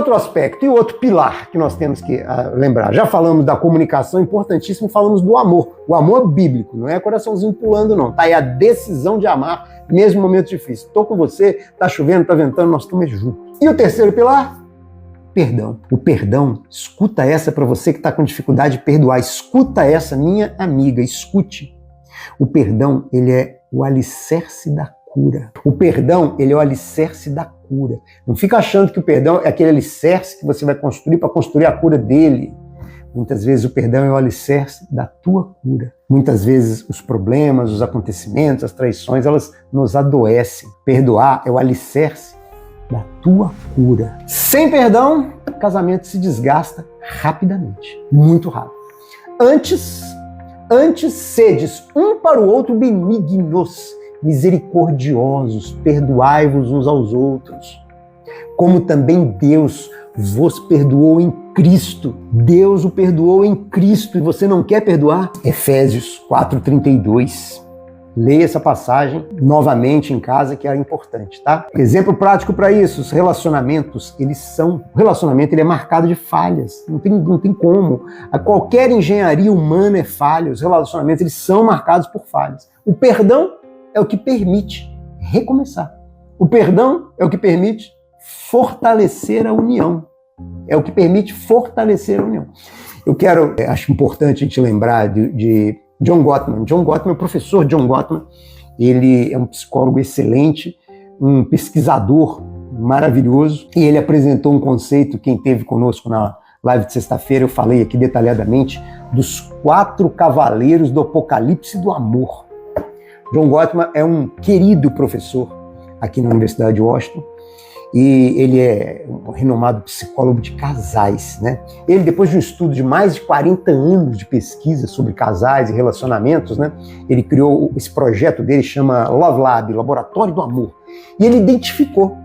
outro aspecto e outro pilar que nós temos que lembrar. Já falamos da comunicação, importantíssimo, falamos do amor. O amor bíblico, não é coraçãozinho pulando, não. Tá aí a decisão de amar, mesmo em momentos difíceis. Estou com você, tá chovendo, tá ventando, nós estamos juntos. E o terceiro pilar? Perdão. O perdão, escuta essa para você que está com dificuldade de perdoar. Escuta essa, minha amiga, escute. O perdão, ele é o alicerce da cura. O perdão, ele é o alicerce da cura. Não fica achando que o perdão é aquele alicerce que você vai construir para construir a cura dele. Muitas vezes o perdão é o alicerce da tua cura. Muitas vezes os problemas, os acontecimentos, as traições, elas nos adoecem. Perdoar é o alicerce da tua cura. Sem perdão, o casamento se desgasta rapidamente, muito rápido. Antes sedes um para o outro benignos, misericordiosos, perdoai-vos uns aos outros, como também Deus vos perdoou em Cristo. Deus o perdoou em Cristo e você não quer perdoar? Efésios 4:32. Leia essa passagem novamente em casa, que é importante, tá? Exemplo prático para isso, os relacionamentos, o relacionamento ele é marcado de falhas, não tem como. Qualquer engenharia humana é falha, os relacionamentos eles são marcados por falhas. O perdão é o que permite recomeçar. O perdão é o que permite fortalecer a união. É o que permite fortalecer a união. Acho importante a gente lembrar de John Gottman. John Gottman, o professor John Gottman, ele é um psicólogo excelente, um pesquisador maravilhoso, e ele apresentou um conceito, quem esteve conosco na live de sexta-feira, eu falei aqui detalhadamente, dos 4 cavaleiros do Apocalipse do Amor. John Gottman é um querido professor aqui na Universidade de Washington, e ele é um renomado psicólogo de casais, né? Ele, depois de um estudo de mais de 40 anos de pesquisa sobre casais e relacionamentos, né? Ele criou esse projeto dele, chama Love Lab, Laboratório do Amor. E ele identificou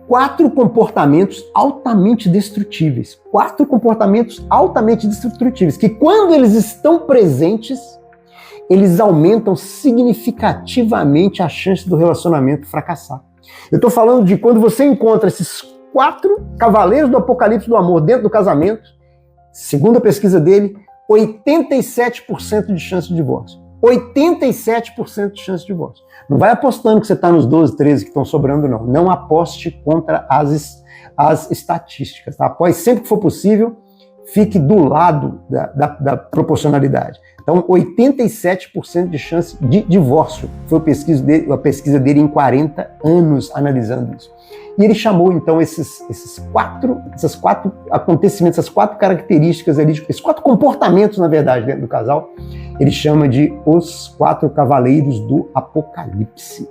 4 comportamentos altamente destrutíveis. 4 comportamentos altamente destrutíveis, que quando eles estão presentes, eles aumentam significativamente a chance do relacionamento fracassar. Eu estou falando de quando você encontra esses 4 cavaleiros do Apocalipse do Amor dentro do casamento, segundo a pesquisa dele, 87% de chance de divórcio. 87% de chance de divórcio. Não vai apostando que você está nos 12, 13 que estão sobrando, não. Não aposte contra as estatísticas. Tá? Apoie sempre que for possível, fique do lado da proporcionalidade. Então, 87% de chance de divórcio foi a pesquisa dele em 40 anos analisando isso. E ele chamou, então, esses quatro acontecimentos, essas 4 características, esses 4 comportamentos, na verdade, dentro do casal, ele chama de os 4 cavaleiros do Apocalipse.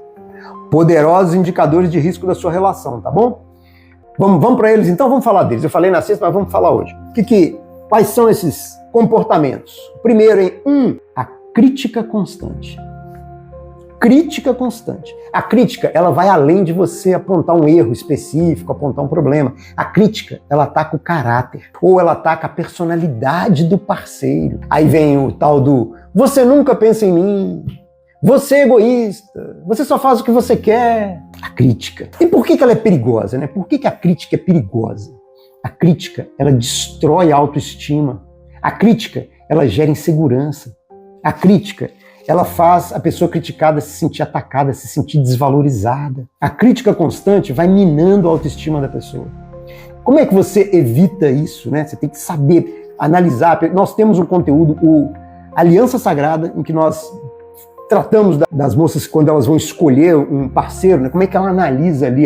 Poderosos indicadores de risco da sua relação, tá bom? Vamos para eles, então vamos falar deles. Eu falei na sexta, mas vamos falar hoje. Quais são esses comportamentos? Primeiro, a crítica constante. Crítica constante. A crítica, ela vai além de você apontar um erro específico, apontar um problema. A crítica, ela ataca o caráter, ou ela ataca a personalidade do parceiro. Aí vem o tal do, você nunca pensa em mim, você é egoísta, você só faz o que você quer. A crítica. E por que ela é perigosa, né? Por que a crítica é perigosa? A crítica, ela destrói a autoestima. A crítica, ela gera insegurança. A crítica, ela faz a pessoa criticada se sentir atacada, se sentir desvalorizada. A crítica constante vai minando a autoestima da pessoa. Como é que você evita isso, né? Você tem que saber analisar. Nós temos um conteúdo, o Aliança Sagrada, em que nós tratamos das moças quando elas vão escolher um parceiro, né? Como é que ela analisa ali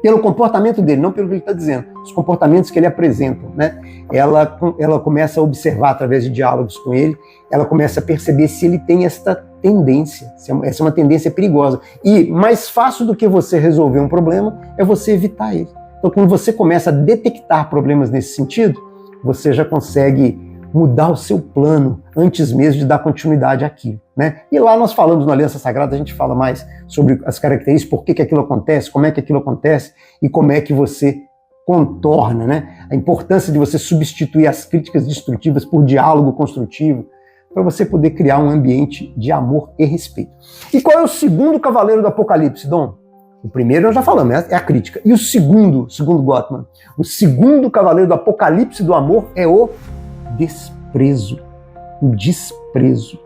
pelo comportamento dele, não pelo que ele está dizendo, os comportamentos que ele apresenta, né? Ela começa a observar através de diálogos com ele, ela começa a perceber se ele tem esta tendência, essa é uma tendência perigosa. E mais fácil do que você resolver um problema é você evitar ele. Então, quando você começa a detectar problemas nesse sentido, você já consegue mudar o seu plano antes mesmo de dar continuidade àquilo, né? E lá nós falamos na Aliança Sagrada, a gente fala mais sobre as características, por que aquilo acontece, como é que aquilo acontece e como é que você contorna, né? A importância de você substituir as críticas destrutivas por diálogo construtivo, para você poder criar um ambiente de amor e respeito. E qual é o segundo cavaleiro do Apocalipse, Dom? O primeiro nós já falamos, é a crítica. E o segundo Gottman, o segundo cavaleiro do apocalipse do amor é o desprezo. O desprezo.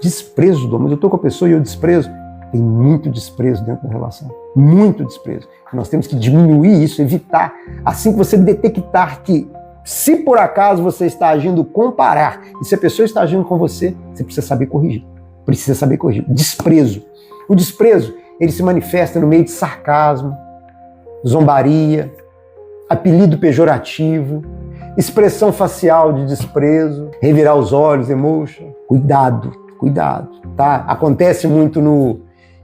Desprezo do amor. Eu estou com a pessoa e eu desprezo. Tem muito desprezo dentro da relação. Muito desprezo. Nós temos que diminuir isso, evitar. Assim que você detectar que, se por acaso você está agindo com parar, e se a pessoa está agindo com você, você precisa saber corrigir. Precisa saber corrigir. Desprezo. O desprezo, ele se manifesta no meio de sarcasmo, zombaria, apelido pejorativo, expressão facial de desprezo, revirar os olhos, emotion. Cuidado, tá? Acontece muito no...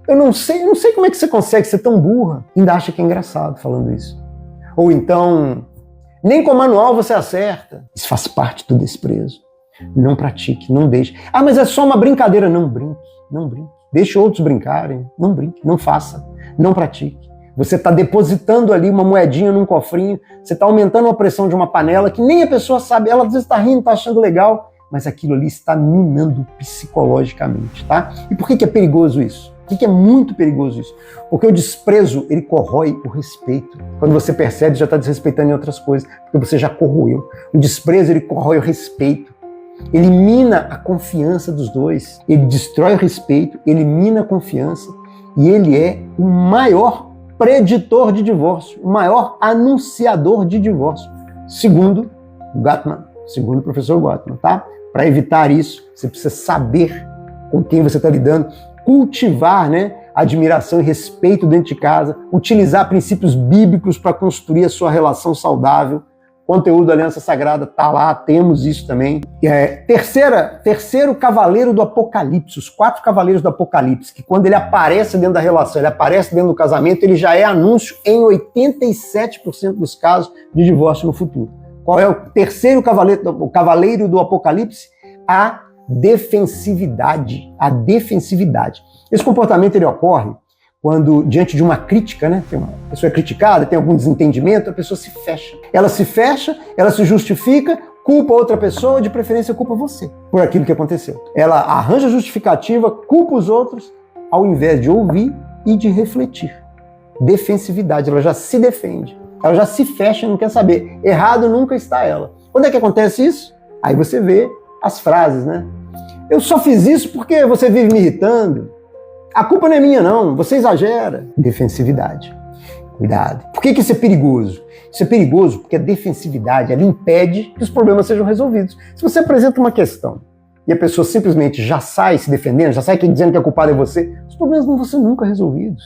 Eu não sei como é que você consegue ser tão burra, ainda acha que é engraçado falando isso. Ou então, nem com manual você acerta. Isso faz parte do desprezo. Não pratique, não deixe. Ah, mas é só uma brincadeira. Não brinque. Deixe outros brincarem. Não brinque, não faça, não pratique. Você está depositando ali uma moedinha num cofrinho, você está aumentando a pressão de uma panela que nem a pessoa sabe, ela às vezes está rindo, está achando legal, mas aquilo ali está minando psicologicamente, tá? E por que é perigoso isso? Por que é muito perigoso isso? Porque o desprezo, ele corrói o respeito. Quando você percebe, já está desrespeitando em outras coisas, porque você já corroeu. O desprezo, ele corrói o respeito. Elimina a confiança dos dois. Ele destrói o respeito, elimina a confiança e ele é o maior preditor de divórcio, o maior anunciador de divórcio. Segundo o professor Gottman, tá? Para evitar isso, você precisa saber com quem você está lidando, cultivar, né, admiração e respeito dentro de casa, utilizar princípios bíblicos para construir a sua relação saudável. Conteúdo da Aliança Sagrada está lá, temos isso também. Terceiro cavaleiro do Apocalipse, os 4 cavaleiros do Apocalipse, que quando ele aparece dentro da relação, ele aparece dentro do casamento, ele já é anúncio em 87% dos casos de divórcio no futuro. Qual é o terceiro cavaleiro do Apocalipse? A defensividade. A defensividade. Esse comportamento ele ocorre quando, diante de uma crítica, né, a pessoa é criticada, tem algum desentendimento, a pessoa se fecha. Ela se fecha, ela se justifica, culpa outra pessoa, de preferência culpa você por aquilo que aconteceu. Ela arranja justificativa, culpa os outros, ao invés de ouvir e de refletir. Defensividade, ela já se defende, ela já se fecha e não quer saber. Errado nunca está ela. Quando é que acontece isso? Aí você vê as frases, né? Eu só fiz isso porque você vive me irritando. A culpa não é minha, não. Você exagera. Defensividade. Cuidado. Por que isso é perigoso? Isso é perigoso porque a defensividade, ela impede que os problemas sejam resolvidos. Se você apresenta uma questão e a pessoa simplesmente já sai se defendendo, já sai dizendo que a culpada é você, os problemas não vão ser nunca resolvidos.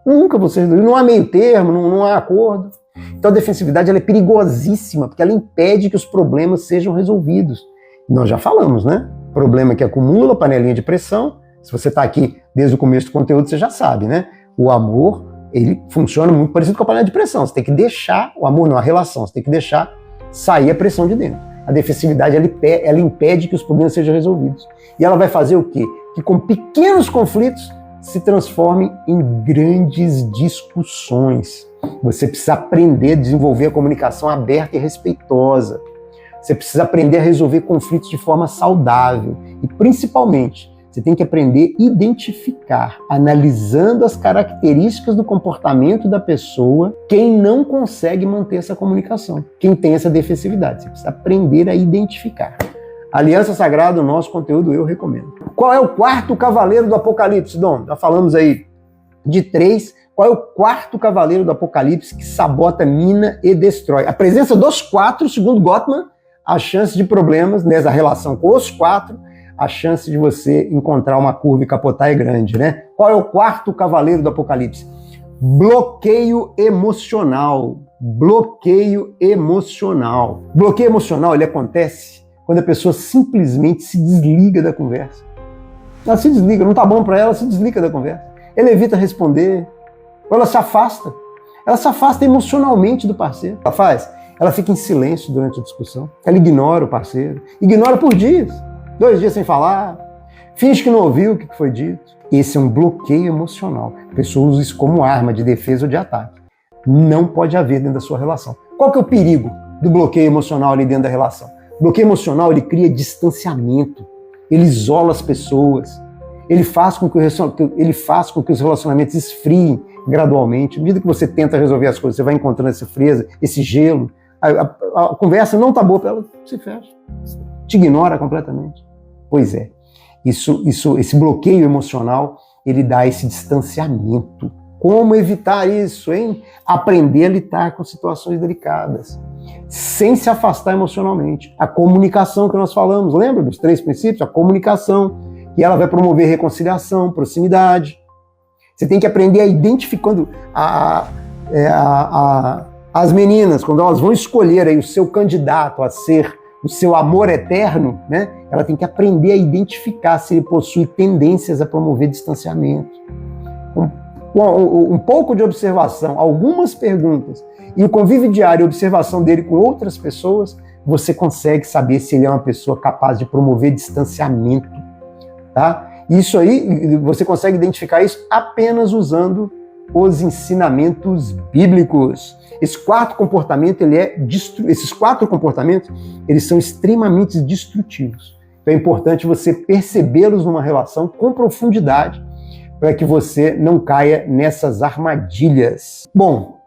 Nunca vão ser resolvidos. Não há meio termo, não há acordo. Então a defensividade ela é perigosíssima porque ela impede que os problemas sejam resolvidos. Nós já falamos, né? Problema que acumula, panelinha de pressão. Se você está aqui desde o começo do conteúdo, você já sabe, né? O amor, ele funciona muito parecido com a panela de pressão. Você tem que deixar, o amor não, a relação, você tem que deixar sair a pressão de dentro. A defensividade, ela impede que os problemas sejam resolvidos. E ela vai fazer o quê? Que com pequenos conflitos se transformem em grandes discussões. Você precisa aprender a desenvolver a comunicação aberta e respeitosa. Você precisa aprender a resolver conflitos de forma saudável. E, principalmente, você tem que aprender a identificar, analisando as características do comportamento da pessoa, quem não consegue manter essa comunicação, quem tem essa defensividade. Você precisa aprender a identificar. Aliança Sagrada, o nosso conteúdo, eu recomendo. Qual é o 4º cavaleiro do Apocalipse, Dom? Já falamos aí de 3. Qual é o 4º cavaleiro do Apocalipse que sabota, mina e destrói? A presença dos 4, segundo Gottman, a chance de problemas nessa relação com os 4, a chance de você encontrar uma curva e capotar é grande, né? Qual é o 4º cavaleiro do Apocalipse? Bloqueio emocional. Bloqueio emocional. Bloqueio emocional, ele acontece quando a pessoa simplesmente se desliga da conversa. Ela se desliga, não tá bom para ela, se desliga da conversa. Ela evita responder, ou ela se afasta. Ela se afasta emocionalmente do parceiro. Ela faz? Ela fica em silêncio durante a discussão. Ela ignora o parceiro. Ignora por dias. 2 dias sem falar, finge que não ouviu o que foi dito. Esse é um bloqueio emocional. A pessoa usa isso como arma de defesa ou de ataque. Não pode haver dentro da sua relação. Qual que é o perigo do bloqueio emocional ali dentro da relação? O bloqueio emocional, ele cria distanciamento, ele isola as pessoas, Ele faz com que os relacionamentos esfriem gradualmente. À medida que você tenta resolver as coisas, você vai encontrando essa frieza, esse gelo. A conversa não está boa para ela, se fecha. Te ignora completamente. Pois é. Esse bloqueio emocional, ele dá esse distanciamento. Como evitar isso, hein? Aprender a lidar com situações delicadas, sem se afastar emocionalmente. A comunicação que nós falamos, lembra dos 3 princípios? A comunicação, e ela vai promover reconciliação, proximidade. Você tem que aprender a identificar quando as meninas, quando elas vão escolher aí o seu candidato a ser o seu amor eterno, né? Ela tem que aprender a identificar se ele possui tendências a promover distanciamento. Um pouco de observação, algumas perguntas e o convívio diário e observação dele com outras pessoas, você consegue saber se ele é uma pessoa capaz de promover distanciamento, tá? Isso aí, você consegue identificar isso apenas usando os ensinamentos bíblicos. Esses 4 comportamentos, eles são extremamente destrutivos. Então é importante você percebê-los numa relação com profundidade, para que você não caia nessas armadilhas. Bom,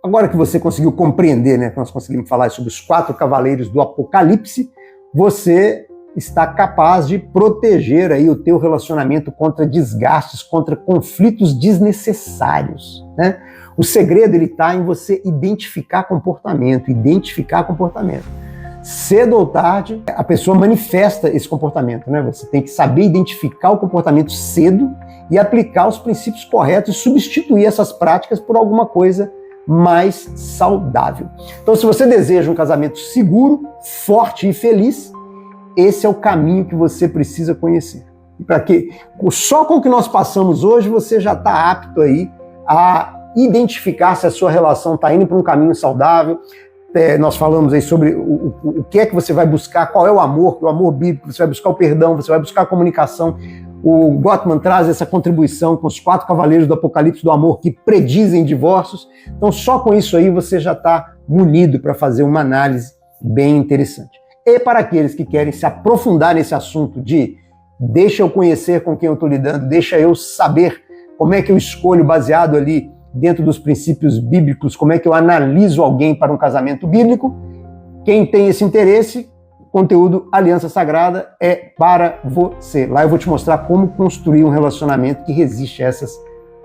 agora que você conseguiu compreender, né, que nós conseguimos falar sobre os 4 cavaleiros do Apocalipse, você está capaz de proteger aí o teu relacionamento contra desgastes, contra conflitos desnecessários, né? O segredo está em você identificar comportamento. Cedo ou tarde, a pessoa manifesta esse comportamento, né? Você tem que saber identificar o comportamento cedo e aplicar os princípios corretos e substituir essas práticas por alguma coisa mais saudável. Então, se você deseja um casamento seguro, forte e feliz, esse é o caminho que você precisa conhecer. Para que só com o que nós passamos hoje, você já está apto aí a identificar se a sua relação está indo para um caminho saudável. Nós falamos aí sobre o que é que você vai buscar, qual é o amor bíblico, você vai buscar o perdão, você vai buscar a comunicação. O Gottman traz essa contribuição com os 4 cavaleiros do Apocalipse do amor que predizem divórcios. Então só com isso aí você já está munido para fazer uma análise bem interessante. E para aqueles que querem se aprofundar nesse assunto de deixa eu conhecer com quem eu estou lidando, deixa eu saber como é que eu escolho baseado ali dentro dos princípios bíblicos, como é que eu analiso alguém para um casamento bíblico, quem tem esse interesse, o conteúdo Aliança Sagrada é para você. Lá eu vou te mostrar como construir um relacionamento que resiste a essas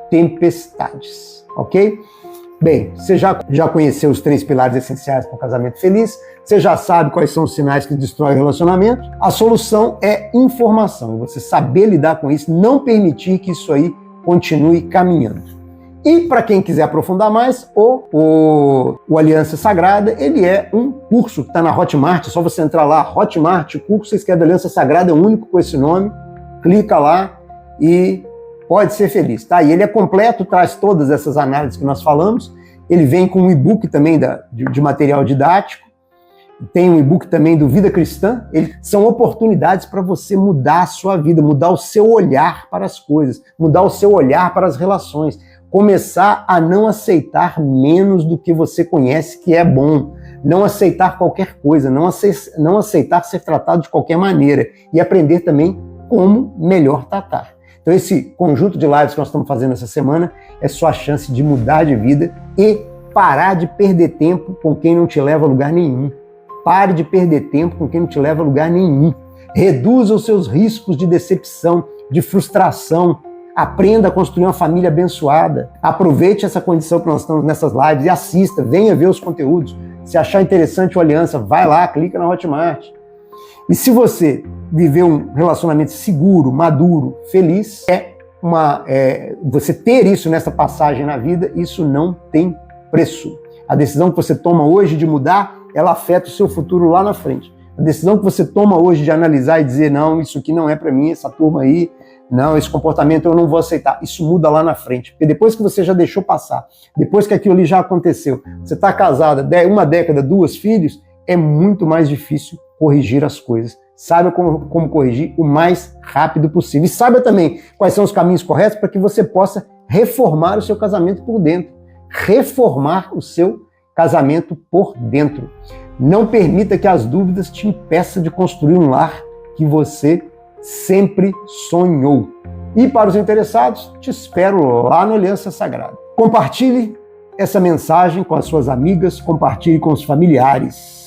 tempestades, ok? Bem, você já conheceu os 3 pilares essenciais para um casamento feliz, você já sabe quais são os sinais que destroem o relacionamento. A solução é informação, você saber lidar com isso, não permitir que isso aí continue caminhando. E para quem quiser aprofundar mais, o Aliança Sagrada, ele é um curso que está na Hotmart, é só você entrar lá, Hotmart, o curso, você escreve Aliança Sagrada, é o único com esse nome, clica lá e pode ser feliz, tá? E ele é completo, traz todas essas análises que nós falamos, ele vem com um e-book também de material didático, tem um e-book também do Vida Cristã, são oportunidades para você mudar a sua vida, mudar o seu olhar para as coisas, mudar o seu olhar para as relações, começar a não aceitar menos do que você conhece que é bom, não aceitar qualquer coisa, não aceitar ser tratado de qualquer maneira e aprender também como melhor tratar. Então esse conjunto de lives que nós estamos fazendo essa semana é sua chance de mudar de vida e parar de perder tempo com quem não te leva a lugar nenhum. Pare de perder tempo com quem não te leva a lugar nenhum. Reduza os seus riscos de decepção, de frustração. Aprenda a construir uma família abençoada. Aproveite essa condição que nós estamos nessas lives e assista, venha ver os conteúdos. Se achar interessante o Aliança, vai lá, clica na Hotmart. E se você viver um relacionamento seguro, maduro, feliz, você ter isso nessa passagem na vida, isso não tem preço. A decisão que você toma hoje de mudar, ela afeta o seu futuro lá na frente. A decisão que você toma hoje de analisar e dizer, não, isso aqui não é para mim, essa turma aí, não, esse comportamento eu não vou aceitar. Isso muda lá na frente. Porque depois que você já deixou passar, depois que aquilo ali já aconteceu, você está casada, 1 década, 2 filhos, é muito mais difícil corrigir as coisas. Saiba como corrigir o mais rápido possível. E saiba também quais são os caminhos corretos para que você possa reformar o seu casamento por dentro. Reformar o seu casamento por dentro. Não permita que as dúvidas te impeçam de construir um lar que você sempre sonhou. E para os interessados, te espero lá no Aliança Sagrada. Compartilhe essa mensagem com as suas amigas, compartilhe com os familiares.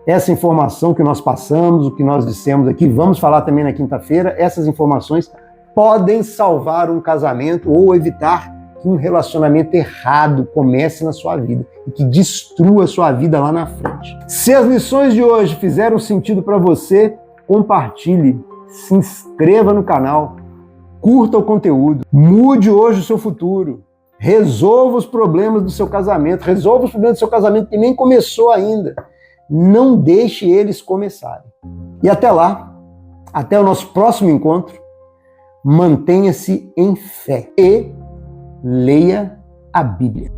Essa informação que nós passamos, o que nós dissemos aqui, vamos falar também na quinta-feira, essas informações podem salvar um casamento ou evitar que um relacionamento errado comece na sua vida e que destrua a sua vida lá na frente. Se as lições de hoje fizeram sentido para você, compartilhe, se inscreva no canal, curta o conteúdo, mude hoje o seu futuro, resolva os problemas do seu casamento, resolva os problemas do seu casamento que nem começou ainda. Não deixe eles começarem. E até lá, até o nosso próximo encontro, mantenha-se em fé e leia a Bíblia.